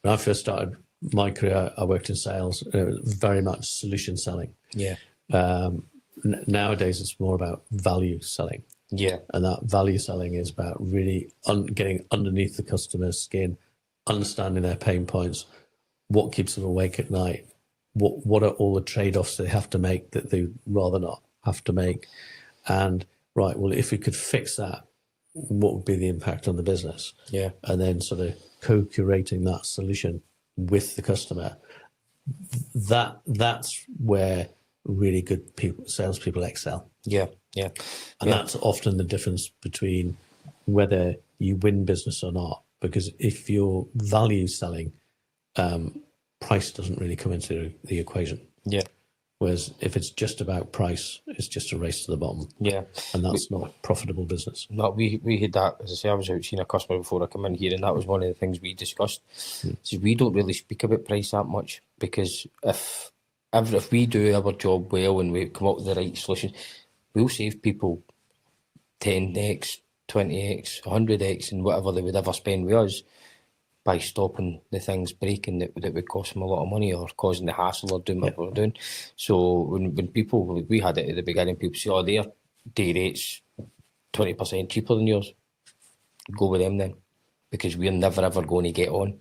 when I first started my career, I worked in sales. It was very much solution selling. Yeah. Nowadays, it's more about value selling. Yeah. And that value selling is about really getting underneath the customer's skin, understanding their pain points, what keeps them awake at night, what are all the trade-offs they have to make that they rather not have to make. And right, well, if we could fix that, what would be the impact on the business? Yeah. And then sort of co-curating that solution with the customer. That's where really good salespeople excel. Yeah. Yeah. And that's often the difference between whether you win business or not. Because if you're value selling, price doesn't really come into the equation. Yeah. Whereas if it's just about price, it's just a race to the bottom. Yeah. And that's not profitable business. No, we had that. As I say, I was out seeing a customer before I come in here, and that was one of the things we discussed. So we don't really speak about price that much, because if we do our job well and we come up with the right solution, we'll save people 10x, 20x, 100x, and whatever they would ever spend with us, by stopping the things breaking that would cost them a lot of money, or causing the hassle, or doing what we're doing. So when people, like we had it at the beginning, people say, oh, their day rate's 20% cheaper than yours, go with them then, because we're never ever going to get on,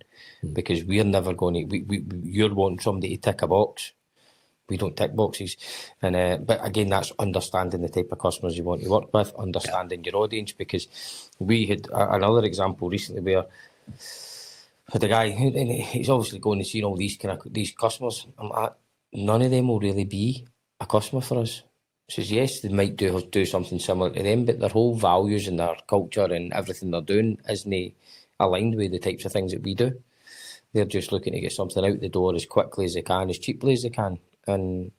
because we're never going to, you're wanting somebody to tick a box. We don't tick boxes. And but again, that's understanding the type of customers you want to work with, understanding your audience, because we had another example recently where had a guy, and he's obviously going to see all these customers. I'm like, none of them will really be a customer for us. He says, yes, they might do something similar to them, but their whole values and their culture and everything they're doing isn't aligned with the types of things that we do. They're just looking to get something out the door as quickly as they can, as cheaply as they can, and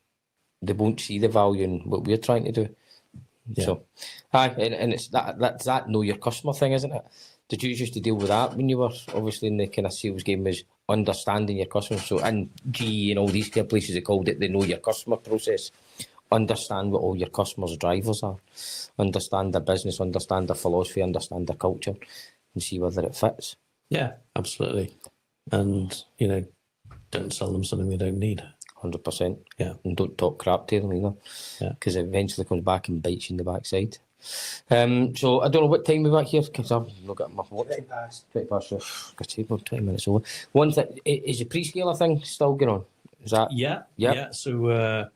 they won't see the value in what we're trying to do. Yeah. So, and it's that's that know your customer thing, isn't it? Did you used to deal with that when you were obviously in the kind of sales game, was understanding your customers? So in GE and all these kind of places, they called it the know your customer process. Understand what all your customers' drivers are. Understand their business, understand their philosophy, understand their culture, and see whether it fits. Yeah, absolutely. And, don't sell them something they don't need. 100%. Yeah. And don't talk crap to them either. Yeah. Because it eventually comes back and bites you in the backside. So I don't know what time we're back here, because I've not got my watch. 20 past. 20 past, so got to about 20 minutes over. One thing, is the pre-scaler thing still going on? Is that? Yeah. So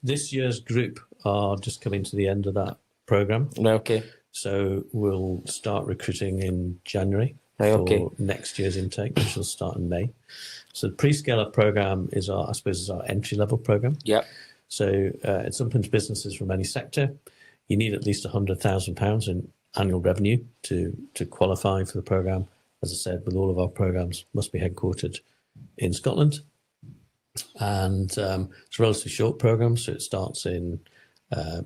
this year's group are just coming to the end of that program. Okay. So we'll start recruiting in January for next year's intake, which will start in May. So the pre-scaler program is our entry-level program. Yeah. So it's open to businesses from any sector. You need at least £100,000 in annual revenue to qualify for the program. As I said, with all of our programs, must be headquartered in Scotland. And it's a relatively short program, so it starts in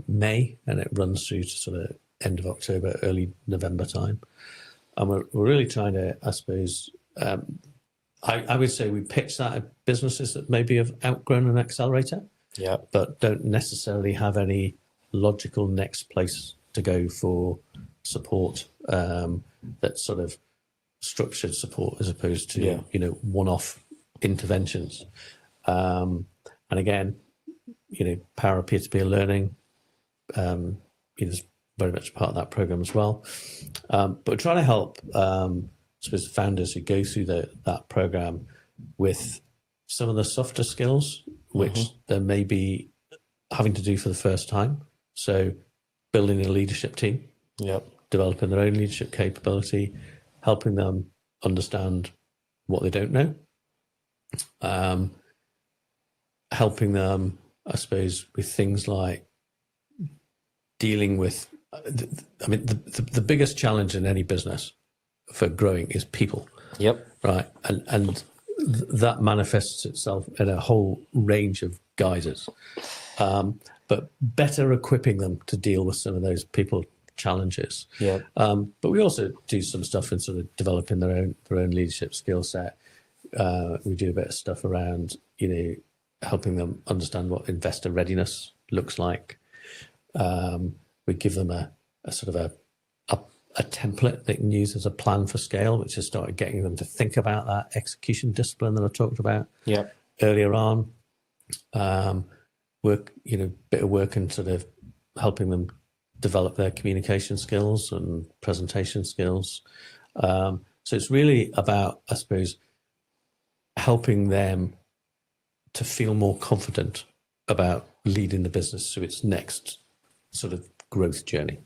May and it runs through to sort of end of October, early November time. And we're really trying to, I suppose, I would say we pitch that at businesses that maybe have outgrown an accelerator. Yeah. But don't necessarily have any logical next place to go for support, that sort of structured support as opposed to, one-off interventions. And again, power of peer-to-peer learning is very much part of that program as well. But we're trying to help, I suppose, founders who go through that program with some of the softer skills, which they may be having to do for the first time. So building a leadership team, developing their own leadership capability, helping them understand what they don't know, helping them, I suppose, with things like dealing with, the biggest challenge in any business for growing is people. Yep. Right. And that manifests itself in a whole range of guises, but better equipping them to deal with some of those people challenges. Yeah. But we also do some stuff in sort of developing their own leadership skill set. We do a bit of stuff around, helping them understand what investor readiness looks like. We give them a sort of a template they can use as a plan for scale, which has started getting them to think about that execution discipline that I talked about earlier on. Bit of work in sort of helping them develop their communication skills and presentation skills. So it's really about, I suppose, helping them to feel more confident about leading the business to its next sort of growth journey.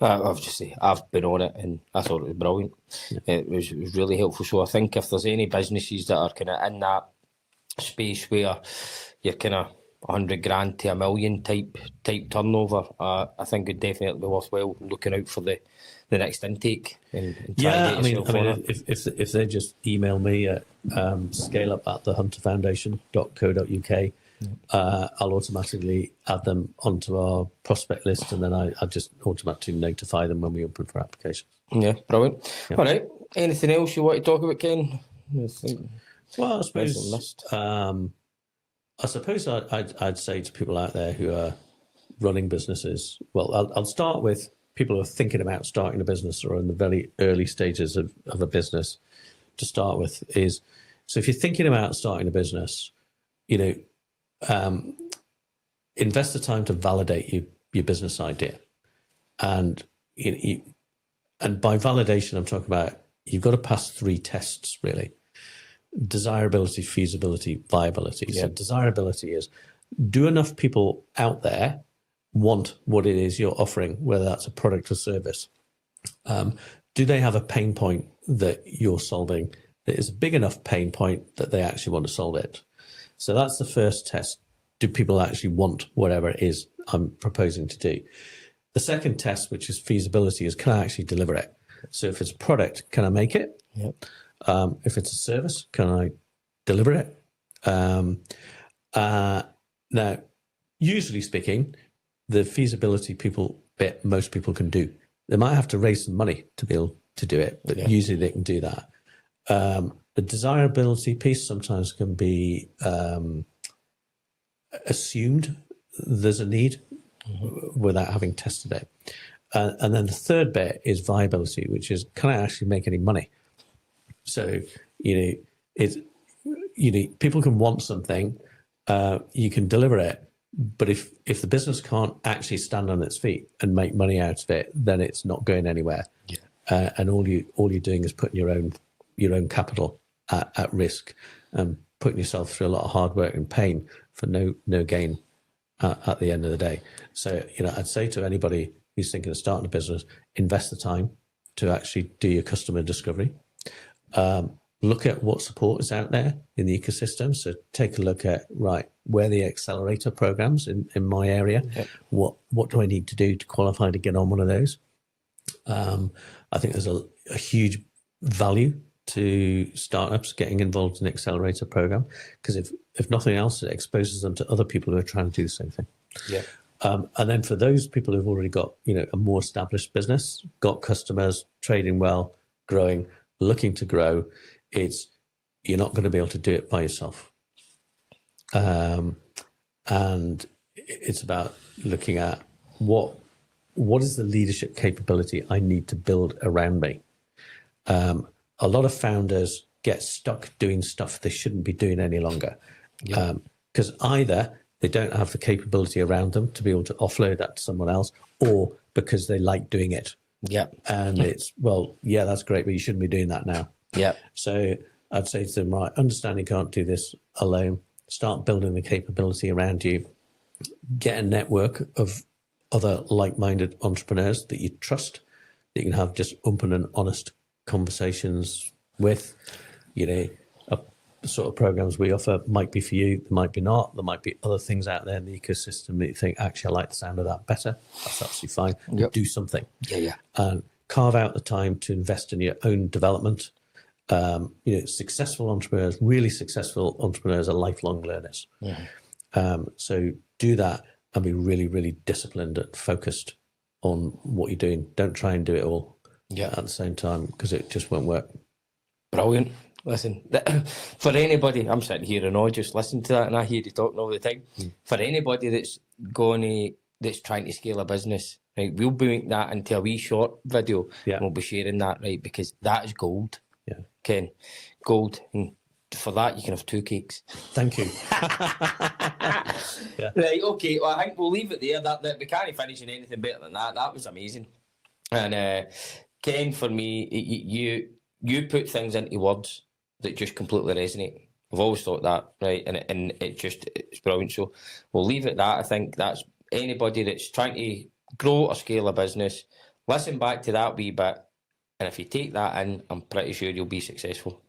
I've been on it and I thought it was brilliant. It was really helpful. So I think if there's any businesses that are kind of in that space where you're kind of 100 grand to $1 million type turnover, I think it'd definitely be worthwhile looking out for the next intake and trying to get yourself on it. If they just email me at scaleup@thehunterfoundation.co.uk, I'll automatically add them onto our prospect list, and then I just automatically notify them when we open for applications. Yeah, brilliant. All right. Anything else you want to talk about, Ken? Well, I suppose I'd say to people out there who are running businesses, well, I'll start with people who are thinking about starting a business or in the very early stages of a business. To start with is, so if you're thinking about starting a business, invest the time to validate your business idea. And and by validation, I'm talking about you've got to pass 3 tests, really. Desirability, feasibility, viability. So desirability is, do enough people out there want what it is you're offering, whether that's a product or service? Do they have a pain point that you're solving that is a big enough pain point that they actually want to solve it? So that's the first test. Do people actually want whatever it is I'm proposing to do? The second test, which is feasibility, is can I actually deliver it? So if it's a product, can I make it? If it's a service, can I deliver it? Now, usually speaking, the feasibility bit most people can do. They might have to raise some money to be able to do it, but usually they can do that. The desirability piece sometimes can be assumed there's a need without having tested it. And then the third bit is viability, which is, can I actually make any money? So, people can want something, you can deliver it, but if the business can't actually stand on its feet and make money out of it, then it's not going anywhere. And all you're doing is putting your own capital at risk and putting yourself through a lot of hard work and pain for no gain at the end of the day. So, I'd say to anybody who's thinking of starting a business, invest the time to actually do your customer discovery. Look at what support is out there in the ecosystem. So take a look at, where the accelerator programs in my area. What do I need to do to qualify to get on one of those? I think there's a huge value to startups getting involved in the accelerator program, because if nothing else, it exposes them to other people who are trying to do the same thing. And then for those people who've already got a more established business, got customers, trading well, growing, looking to grow, you're not going to be able to do it by yourself. And it's about looking at what is the leadership capability I need to build around me. A lot of founders get stuck doing stuff they shouldn't be doing any longer, because either they don't have the capability around them to be able to offload that to someone else, or because they like doing it. And it's, that's great, but you shouldn't be doing that now. So I'd say to them, understand you can't do this alone. Start building the capability around you. Get a network of other like-minded entrepreneurs that you trust, that you can have just open and honest conversations with. The sort of programs we offer might be for you, they might be not. There might be other things out there in the ecosystem that you think, actually, I like the sound of that better. That's absolutely fine. Do something. And carve out the time to invest in your own development. Successful entrepreneurs, really successful entrepreneurs, are lifelong learners. So do that and be really, really disciplined and focused on what you're doing. Don't try and do it all at the same time, because it just won't work. Brilliant. Listen, for anybody, I'm sitting here and I just listen to that and I hear you talking all the time. For anybody that's trying to scale a business, right? We'll be making that into a wee short video, Yeah. and we'll be sharing that, right? Because that is gold, Yeah. Ken, gold. And for that, you can have 2 cakes. Thank you. Yeah. Right, okay, well, I think we'll leave it there. That we can't finish in anything better than that. That was amazing. And Ken, for me, you put things into words that just completely resonate. I've always thought that, right? And it's brilliant. So we'll leave it at that. I think that's anybody that's trying to grow or scale a business, listen back to that wee bit, and if you take that in, I'm pretty sure you'll be successful.